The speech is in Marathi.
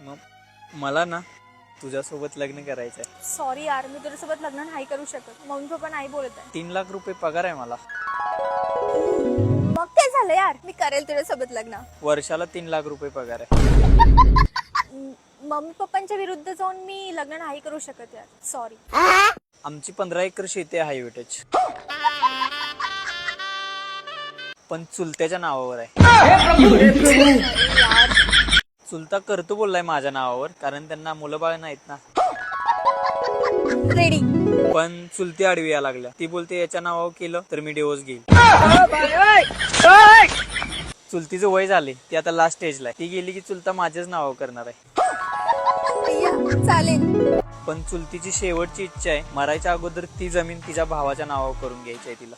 मग मला ना तुझ्यासोबत लग्न करायचंय. सॉरी यार, मी तुझ्यासोबत लग्न नाही करू शकत. मम्मी पप्पा नाही बोलत आहे. 3 लाख रुपये पगार आहे मला. मग काय झालं यार, मी करेल तुझ्यासोबत लग्न. वर्षाला 3 लाख रुपये पगार आहे. मम्मी पप्पांच्या विरुद्ध जाऊन मी लग्न नाही करू शकत यार, सॉरी. आमची 15 एकर शेती आहे हायवेटेज, पण चुलत्याच्या नावावर आहे. चुलता करतो बोललाय माझ्या नावावर, कारण त्यांना मुलं बाळ नाहीत ना. रेडी. पण चुलती आडवी या लागल्या. ती बोलते याच्या नावावर केलं तर मी डिवोर्स घेईल. चुलतीचं वय झाले, ती आता लास्ट स्टेजला आहे. ती गेली की चुलता माझ्याच नावावर करणार आहे. चालेल. पण चुलतीची शेवटची इच्छा आहे, मरायच्या अगोदर ती जमीन तिच्या भावाच्या नावावर करून घ्यायची आहे तिला.